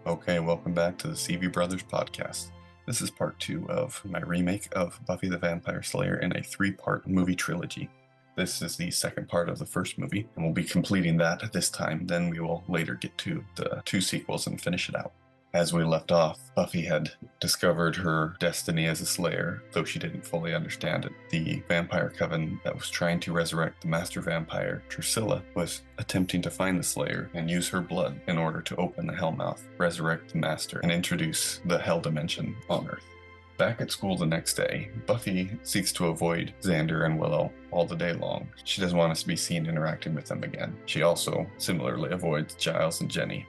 Okay, welcome back to the CV Brothers podcast. This is part 2 of my remake of Buffy the Vampire Slayer in a 3-part movie trilogy. This is the second part of the first movie, and we'll be completing that this time. Then we will later get to the 2 sequels and finish it out. As we left off, Buffy had discovered her destiny as a Slayer, though she didn't fully understand it. The vampire coven that was trying to resurrect the master vampire, Drusilla, was attempting to find the Slayer and use her blood in order to open the Hellmouth, resurrect the master, and introduce the Hell Dimension on Earth. Back at school the next day, Buffy seeks to avoid Xander and Willow all the day long. She doesn't want us to be seen interacting with them again. She also similarly avoids Giles and Jenny.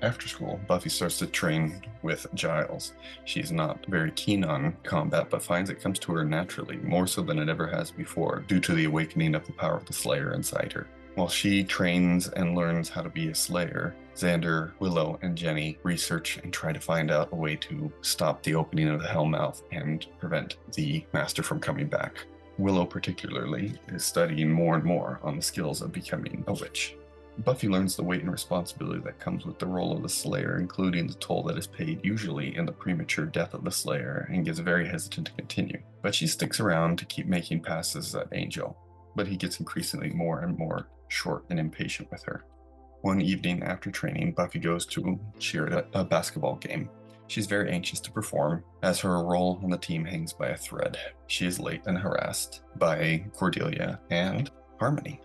After school, Buffy starts to train with Giles. She's not very keen on combat, but finds it comes to her naturally, more so than it ever has before, due to the awakening of the power of the Slayer inside her. While she trains and learns how to be a Slayer, Xander, Willow, and Jenny research and try to find out a way to stop the opening of the Hellmouth and prevent the Master from coming back. Willow particularly is studying more and more on the skills of becoming a witch. Buffy learns the weight and responsibility that comes with the role of the Slayer, including the toll that is paid usually in the premature death of the Slayer, and gets very hesitant to continue. But she sticks around to keep making passes at Angel, but he gets increasingly more and more short and impatient with her. One evening after training, Buffy goes to cheer at a basketball game. She's very anxious to perform, as her role on the team hangs by a thread. She is late and harassed by Cordelia and Harmony.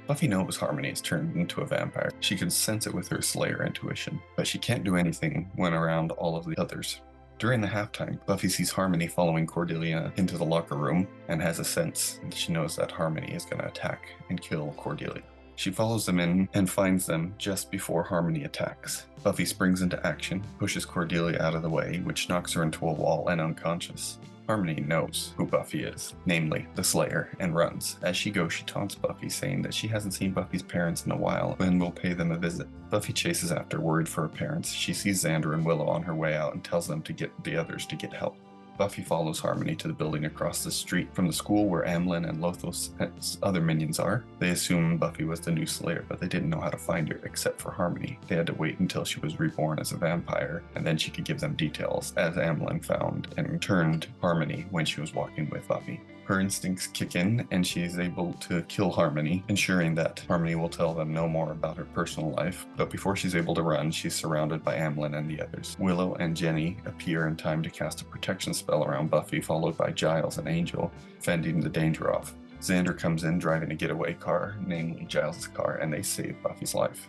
Buffy knows Harmony is turned into a vampire. She can sense it with her Slayer intuition, but she can't do anything when around all of the others. During the halftime, Buffy sees Harmony following Cordelia into the locker room and has a sense that she knows that Harmony is going to attack and kill Cordelia. She follows them in and finds them just before Harmony attacks. Buffy springs into action, pushes Cordelia out of the way, which knocks her into a wall and unconscious. Harmony knows who Buffy is, namely the Slayer, and runs. As she goes, she taunts Buffy, saying that she hasn't seen Buffy's parents in a while and will pay them a visit. Buffy chases after, worried for her parents. She sees Xander and Willow on her way out and tells them to get the others to get help. Buffy follows Harmony to the building across the street from the school where Amlin and Lothos's other minions are. They assume Buffy was the new Slayer, but they didn't know how to find her except for Harmony. They had to wait until she was reborn as a vampire, and then she could give them details, as Amlin found and turned Harmony when she was walking with Buffy. Her instincts kick in, and she is able to kill Harmony, ensuring that Harmony will tell them no more about her personal life. But before she's able to run, she's surrounded by Amlin and the others. Willow and Jenny appear in time to cast a protection spell around Buffy, followed by Giles and Angel, fending the danger off. Xander comes in driving a getaway car, namely Giles' car, and they save Buffy's life.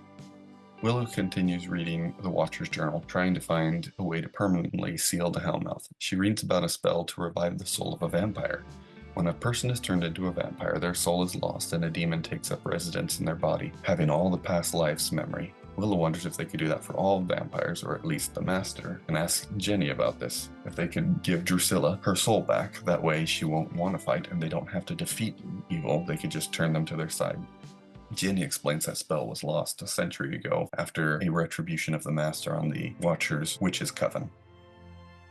Willow continues reading the Watcher's Journal, trying to find a way to permanently seal the Hellmouth. She reads about a spell to revive the soul of a vampire. When a person is turned into a vampire, their soul is lost and a demon takes up residence in their body, having all the past lives' memory. Willow wonders if they could do that for all vampires, or at least the Master, and asks Jenny about this. If they could give Drusilla her soul back, that way she won't want to fight and they don't have to defeat evil, they could just turn them to their side. Jenny explains that spell was lost a century ago after a retribution of the Master on the Watcher's Witches' Coven.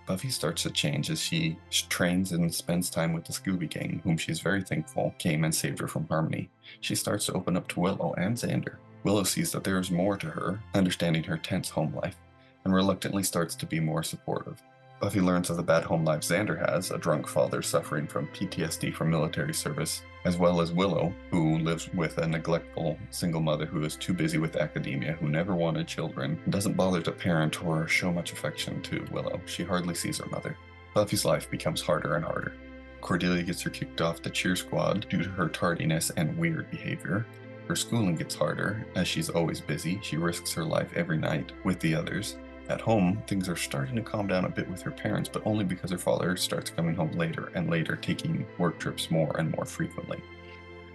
Buffy starts to change as she trains and spends time with the Scooby Gang, whom she is very thankful came and saved her from Harmony. She starts to open up to Willow and Xander. Willow sees that there is more to her, understanding her tense home life, and reluctantly starts to be more supportive. Buffy learns of the bad home life Xander has, a drunk father suffering from PTSD from military service, as well as Willow, who lives with a neglectful single mother who is too busy with academia, who never wanted children, and doesn't bother to parent or show much affection to Willow. She hardly sees her mother. Buffy's life becomes harder and harder. Cordelia gets her kicked off the cheer squad due to her tardiness and weird behavior. Her schooling gets harder, as she's always busy. She risks her life every night with the others. At home, things are starting to calm down a bit with her parents, but only because her father starts coming home later and later, taking work trips more and more frequently.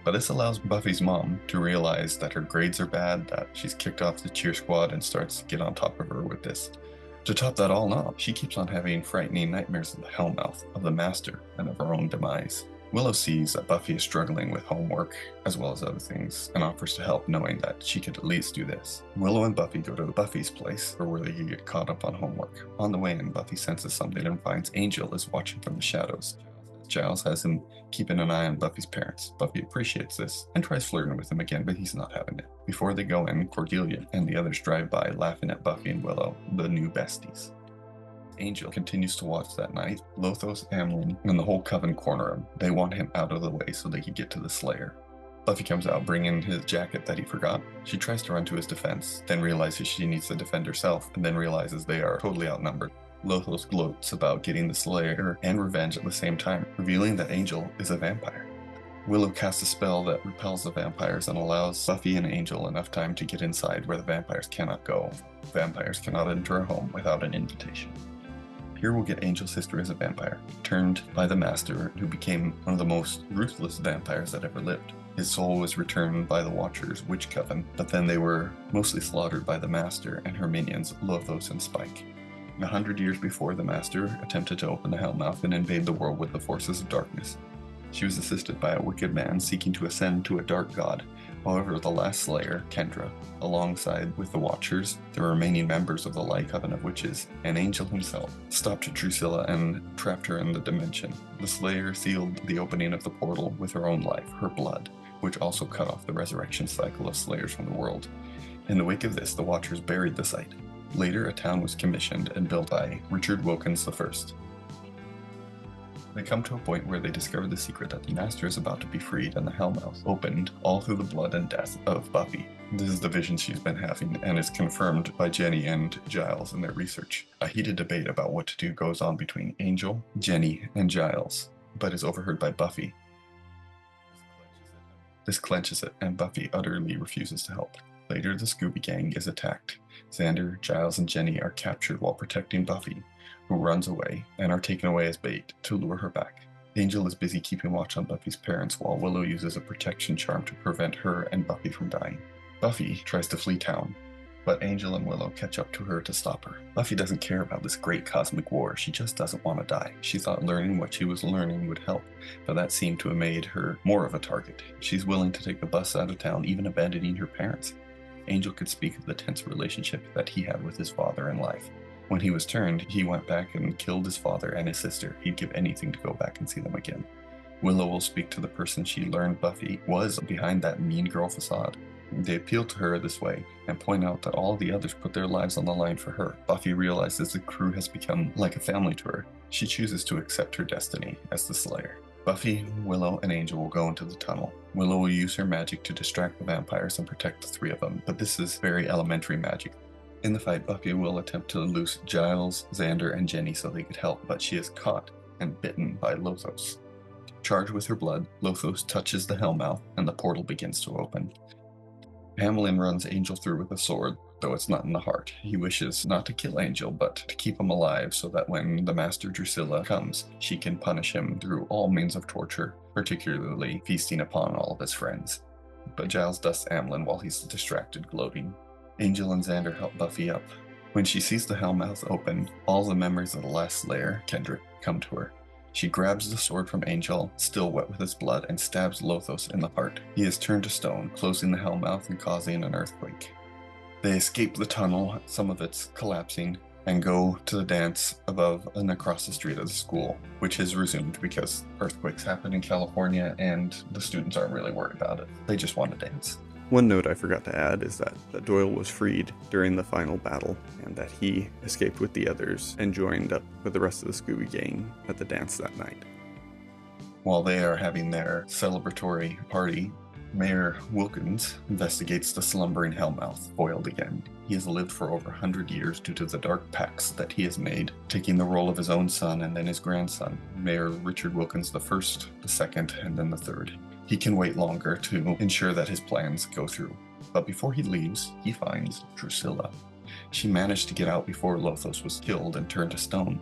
But this allows Buffy's mom to realize that her grades are bad, that she's kicked off the cheer squad, and starts to get on top of her with this. To top that all off, she keeps on having frightening nightmares of the Hellmouth, of the Master, and of her own demise. Willow sees that Buffy is struggling with homework, as well as other things, and offers to help, knowing that she could at least do this. Willow and Buffy go to Buffy's place, where they get caught up on homework. On the way in, Buffy senses something and finds Angel is watching from the shadows. Giles has him keeping an eye on Buffy's parents. Buffy appreciates this and tries flirting with him again, but he's not having it. Before they go in, Cordelia and the others drive by, laughing at Buffy and Willow, the new besties. Angel continues to watch that night. Lothos, Amlin, and the whole coven corner him. They want him out of the way so they can get to the Slayer. Buffy comes out bringing his jacket that he forgot. She tries to run to his defense, then realizes she needs to defend herself, and then realizes they are totally outnumbered. Lothos gloats about getting the Slayer and revenge at the same time, revealing that Angel is a vampire. Willow casts a spell that repels the vampires and allows Buffy and Angel enough time to get inside where the vampires cannot go. Vampires cannot enter a home without an invitation. Here we'll get Angel's history as a vampire, turned by the Master, who became one of the most ruthless vampires that ever lived. His soul was returned by the Watchers' witch coven, but then they were mostly slaughtered by the Master and her minions, Lothos and Spike. 100 years before, the Master attempted to open the Hellmouth and invade the world with the forces of darkness. She was assisted by a wicked man seeking to ascend to a dark god. However, the last Slayer, Kendra, alongside with the Watchers, the remaining members of the Light Coven of Witches, and Angel himself, stopped Drusilla and trapped her in the dimension. The Slayer sealed the opening of the portal with her own life, her blood, which also cut off the resurrection cycle of Slayers from the world. In the wake of this, the Watchers buried the site. Later, a town was commissioned and built by Richard Wilkins I. They come to a point where they discover the secret that the Master is about to be freed and the Hellmouth opened, all through the blood and death of Buffy. This is the vision she's been having, and is confirmed by Jenny and Giles in their research. A heated debate about what to do goes on between Angel, Jenny, and Giles, but is overheard by Buffy. This clenches it, and Buffy utterly refuses to help. Later, the Scooby Gang is attacked. Xander, Giles, and Jenny are captured while protecting Buffy, who runs away, and are taken away as bait to lure her back. Angel is busy keeping watch on Buffy's parents while Willow uses a protection charm to prevent her and Buffy from dying. Buffy tries to flee town, but Angel and Willow catch up to her to stop her. Buffy doesn't care about this great cosmic war, she just doesn't want to die. She thought learning what she was learning would help, but that seemed to have made her more of a target. She's willing to take the bus out of town, even abandoning her parents. Angel could speak of the tense relationship that he had with his father in life. When he was turned, he went back and killed his father and his sister. He'd give anything to go back and see them again. Willow will speak to the person she learned Buffy was behind that mean girl facade. They appeal to her this way and point out that all the others put their lives on the line for her. Buffy realizes the crew has become like a family to her. She chooses to accept her destiny as the Slayer. Buffy, Willow, and Angel will go into the tunnel. Willow will use her magic to distract the vampires and protect the three of them, but this is very elementary magic. In the fight, Buffy will attempt to loose Giles, Xander, and Jenny so they could help, but she is caught and bitten by Lothos. Charged with her blood, Lothos touches the Hellmouth, and the portal begins to open. Hamlin runs Angel through with a sword, though it's not in the heart. He wishes not to kill Angel, but to keep him alive so that when the Master Drusilla comes, she can punish him through all means of torture, particularly feasting upon all of his friends. But Giles dusts Amlin while he's distracted, gloating. Angel and Xander help Buffy up. When she sees the Hellmouth open, all the memories of the last Slayer, Kendrick, come to her. She grabs the sword from Angel, still wet with his blood, and stabs Lothos in the heart. He is turned to stone, closing the Hellmouth and causing an earthquake. They escape the tunnel, some of it's collapsing, and go to the dance above and across the street of the school, which is resumed because earthquakes happen in California and the students aren't really worried about it. They just want to dance. One note I forgot to add is that Doyle was freed during the final battle, and that he escaped with the others and joined up with the rest of the Scooby Gang at the dance that night. While they are having their celebratory party, Mayor Wilkins investigates the slumbering Hellmouth, foiled again. He has lived for over 100 years due to the dark pacts that he has made, taking the role of his own son and then his grandson, Mayor Richard Wilkins the first, the second, and then the third. He can wait longer to ensure that his plans go through. But before he leaves, he finds Drusilla. She managed to get out before Lothos was killed and turned to stone.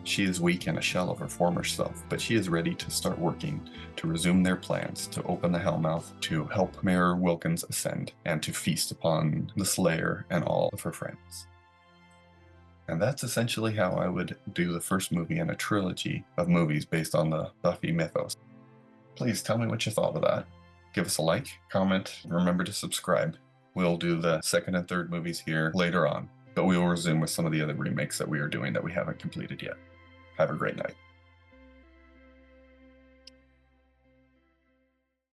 She is weak and a shell of her former self, but she is ready to start working to resume their plans to open the Hellmouth, to help Mayor Wilkins ascend, and to feast upon the Slayer and all of her friends. And that's essentially how I would do the first movie in a trilogy of movies based on the Buffy mythos. Please tell me what you thought of that. Give us a like, comment, and remember to subscribe. We'll do the second and third movies here later on, but we will resume with some of the other remakes that we are doing that we haven't completed yet. Have a great night.